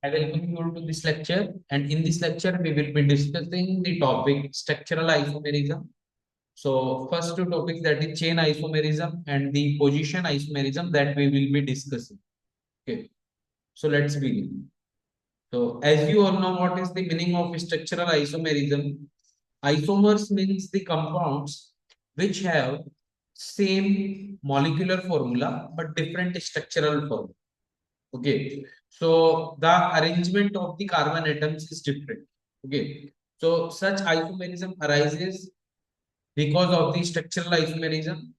I welcome you all to this lecture, and in this lecture, we will be discussing the topic structural isomerism. So, first two topics, that is chain isomerism and the position isomerism, that we will be discussing. Okay, so let's begin. So, as you all know, what is the meaning of structural isomerism? Isomers means the compounds which have same molecular formula but different structural formula. Okay, so the arrangement of the carbon atoms is different. Okay, so such isomerism arises because of the structural isomerism.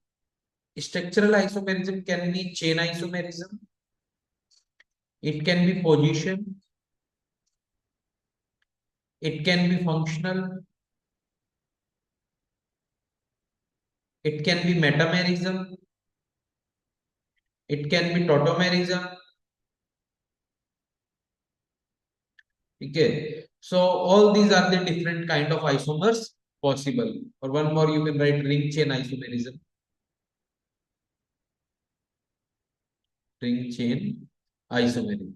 Structural isomerism can be chain isomerism, it can be position, it can be functional, it can be metamerism, it can be tautomerism. Okay, so all these are the different kind of isomers possible. Or one more, you can write ring chain isomerism. Ring chain isomerism.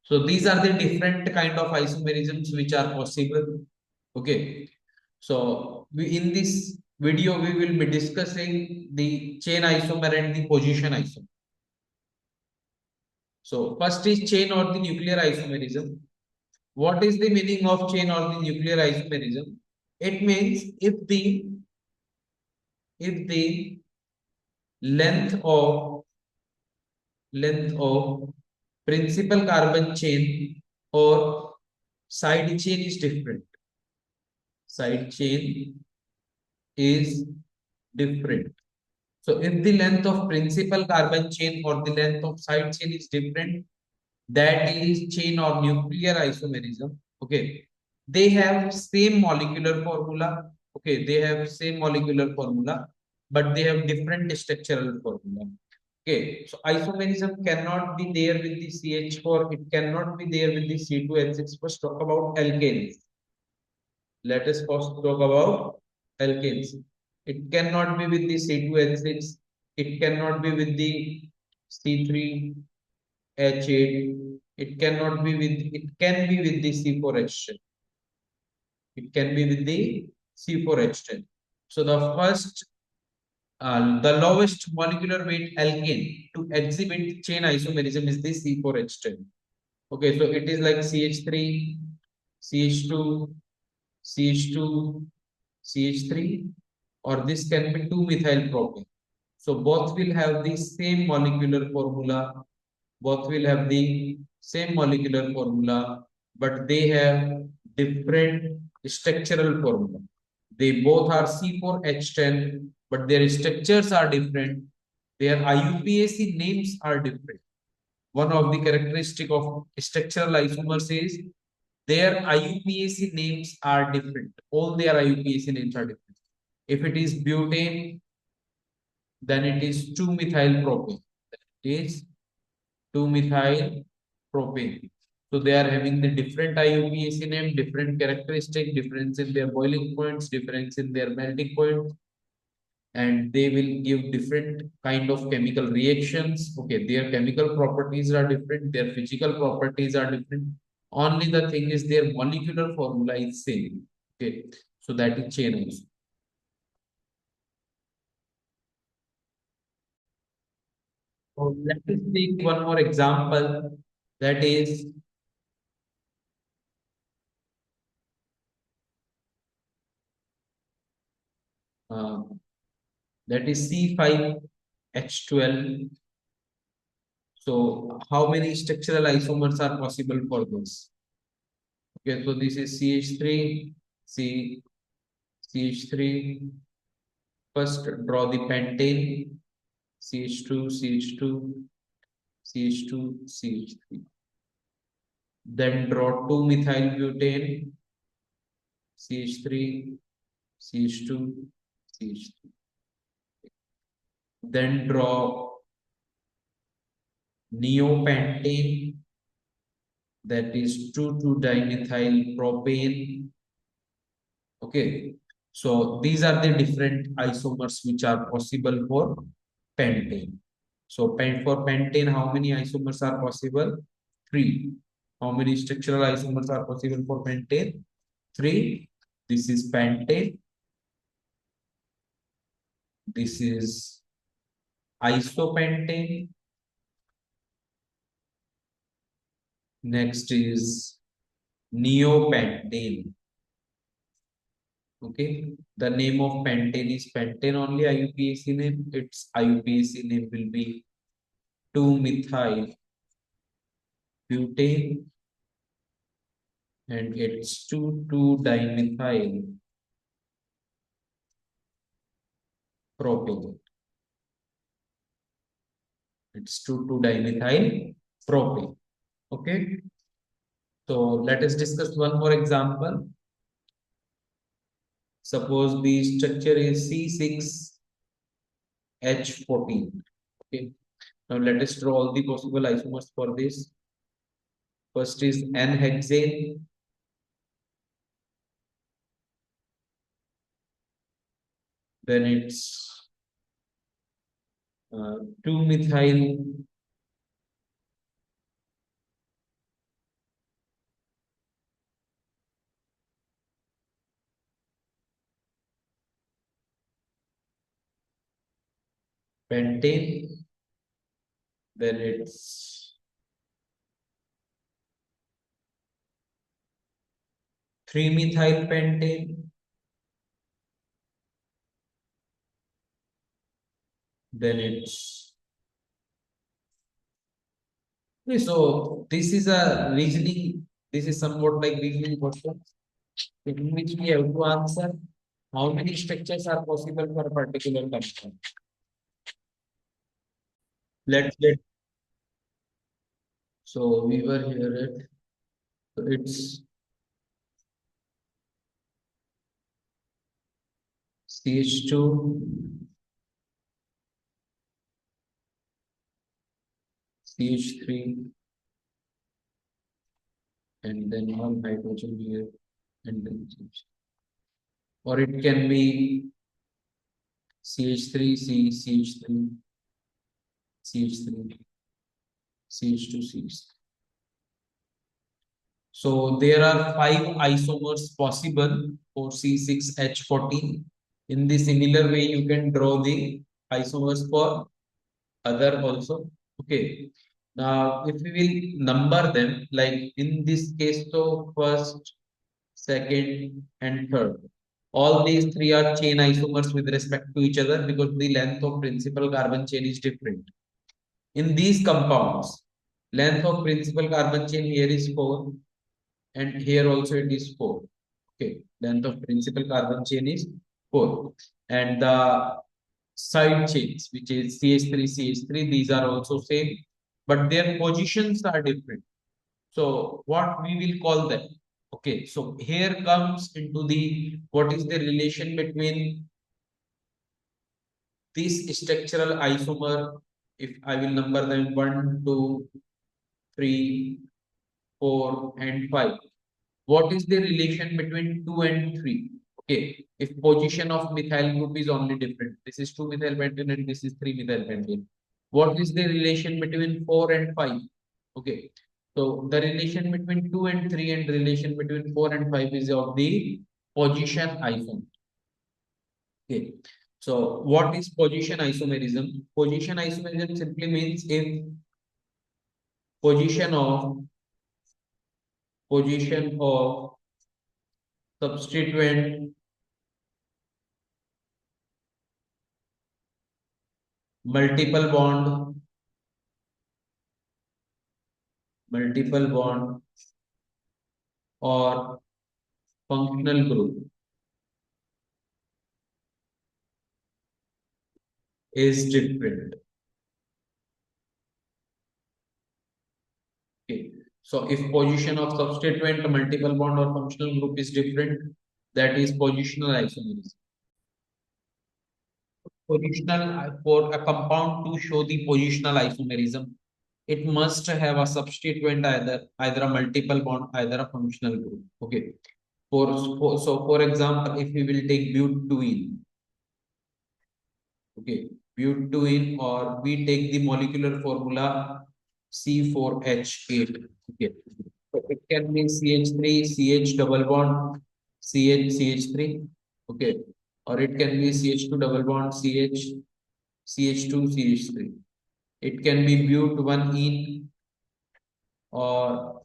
So these are the different kind of isomerisms which are possible. Okay. So in this video, we will be discussing the chain isomer and the position isomer. So first is chain or the nuclear isomerism. What is the meaning of chain or the nuclear isomerism? It means if the length of principal carbon chain or side chain is different. Side chain is different. So if the length of principal carbon chain or the length of side chain is different, that is chain or nuclear isomerism. Okay. They have same molecular formula. Okay. They have same molecular formula, but they have different structural formula. Okay. So isomerism cannot be there with the CH4. It cannot be there with the C2H6. First talk about alkanes. Let us first talk about alkanes. It cannot be with the C2H6. It cannot be with the C3H8. It cannot be with. It can be with the C4H10. It can be with the C4H10. So the lowest molecular weight alkane to exhibit chain isomerism is the C4H10. Okay, so it is like CH3, CH2, CH2, CH3, or this can be 2-methyl propane. So both will have the same molecular formula, both will have the same molecular formula, but they have different structural formula. They both are C4H10, but their structures are different. Their IUPAC names are different. One of the characteristic of structural isomers is their IUPAC names are different. All their IUPAC names are different. If it is butane, then it is 2-methyl propane. It is 2-methyl propane. So they are having the different IUPAC name, different characteristic, difference in their boiling points, difference in their melting points, and they will give different kind of chemical reactions. Okay, their chemical properties are different, their physical properties are different. Only the thing is their molecular formula is same. Okay, so that is chain isomer. So let us take one more example, that is uh, C5H12. So how many structural isomers are possible for this? Okay, so this is CH3, CH3. First draw the pentane, CH2, CH2, CH2, CH3. Then draw 2-methyl butane, CH3, CH2, CH3. Then draw neopentane, that is 2,2-dimethyl propane. Okay, so these are the different isomers which are possible for pentane. So for pentane, how many isomers are possible? 3. How many structural isomers are possible for pentane? Three. This is pentane. This is isopentane. Next is neopentane. Okay. The name of pentane is pentane only IUPAC name. Its IUPAC name will be 2-methyl butane and it's 2,2-dimethyl propane. It's 2,2-dimethyl propane. Okay. So let us discuss one more example. Suppose the structure is C6H14. Okay. Now let us draw all the possible isomers for this. First is N-hexane. Then it's 2-methyl pentane. Then it's 3-methyl pentane. Then it's okay, so this is a reasoning. This is somewhat like reasoning question in which we have to answer how many structures are possible for a particular compound. Let's get so we were here at so it's CH2, CH3, and then one hydrogen here, and then CH. Or it can be CH3, CH3, CH3, CH2, CH3. So there are 5 isomers possible for C6H14. In the similar way, you can draw the isomers for other also. Okay. Now, if we will number them, like in this case, so first, second, and third. All these three are chain isomers with respect to each other because the length of principal carbon chain is different. In these compounds, length of principal carbon chain here is 4 and here also it is 4. Okay, length of principal carbon chain is 4. And the side chains, which is CH3, CH3, these are also same, but their positions are different. So what we will call them? Okay, so here comes into the what is the relation between this structural isomer. If I will number them 1, 2, 3, 4, and 5. What is the relation between 2 and 3? Okay, if position of methyl group is only different. This is 2-methyl pentane and this is 3-methyl pentane. What is the relation between 4 and 5? Okay, so the relation between 2 and 3 and relation between 4 and 5 is of the position isomer. Okay, so what is position isomerism? Position isomerism simply means if position of position of substituent multiple bond multiple bond or functional group is different. Okay. So if position of substituent multiple bond or functional group is different, that is positional isomerism. Positional for a compound to show the positional isomerism, it must have a substituent either a multiple bond, either a functional group. Okay. For example, if we will take butene, okay, butene, or we take the molecular formula C4H8. Okay. So it can be CH3, CH double bond, CH, CH3. Okay. Or it can be CH2 double bond, CH, CH2, CH3. It can be but 1 ene or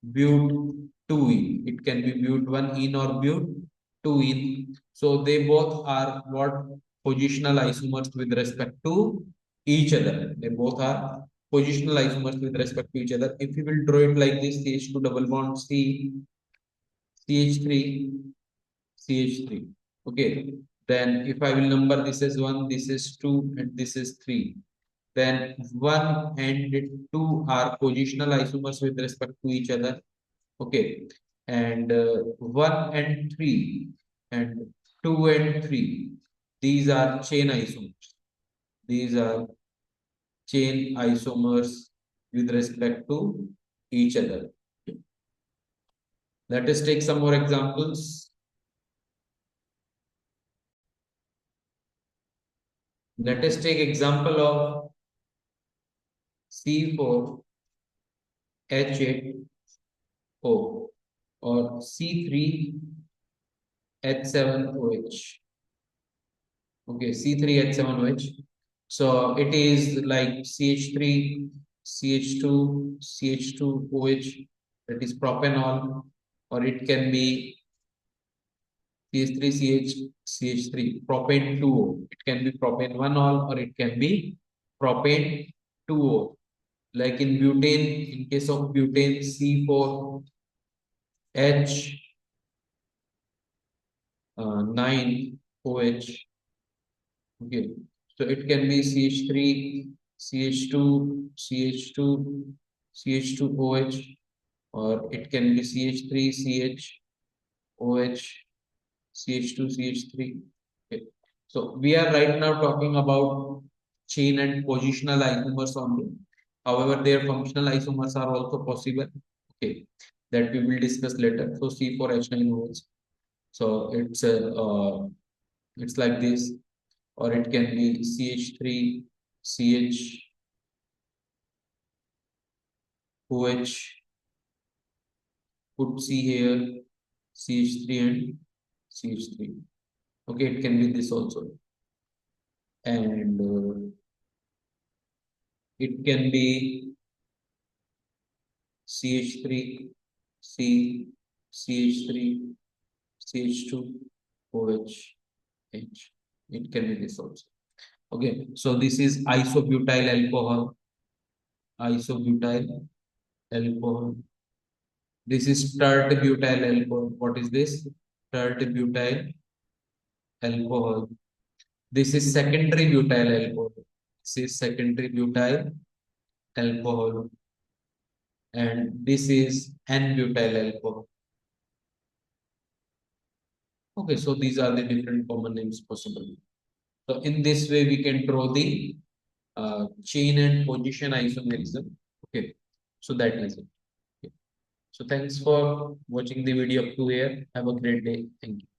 but 2 ene. It can be but 1 ene or but 2 ene. So they both are what positional isomers with respect to each other. They both are positional isomers with respect to each other. If you will draw it like this, CH2 double bond C, CH3, CH3. Okay. Then if I will number this is 1, this is 2, and this is 3. Then 1 and 2 are positional isomers with respect to each other. Okay. And 1 and 3 and 2 and 3. These are chain isomers. These are chain isomers with respect to each other. Let us take some more examples. Let us take example of C4H8O or C3H7OH. Okay, C3H7OH. So it is like CH3, CH2, CH2OH, that is propanol, or it can be CH3, CH3, propane 2O. It can be propane 1-ol or it can be propane 2O. Like in butane, in case of butane, C4H9OH. Okay, so it can be CH3, CH2, CH2, CH2OH, or it can be CH3, CHOH, CH2, CH3. Okay. So we are right now talking about chain and positional isomers only. However, their functional isomers are also possible. Okay, that we will discuss later. So C4H9OH. So it's like this, or it can be CH3, CHOH, put C here, CH3 and CH3. Okay, it can be this also. And it can be CH3, C, CH3, CH2, OH, H. It can be this also. Okay, so this is isobutyl alcohol, isobutyl alcohol. This is tert butyl alcohol. What is this? Tert butyl alcohol. This is secondary butyl alcohol. This is secondary butyl alcohol. And this is N-butyl alcohol. Okay, so these are the different common names possible. So in this way, we can draw the chain and position isomerism. Okay, so that is it. Okay. So thanks for watching the video up to here. Have a great day. Thank you.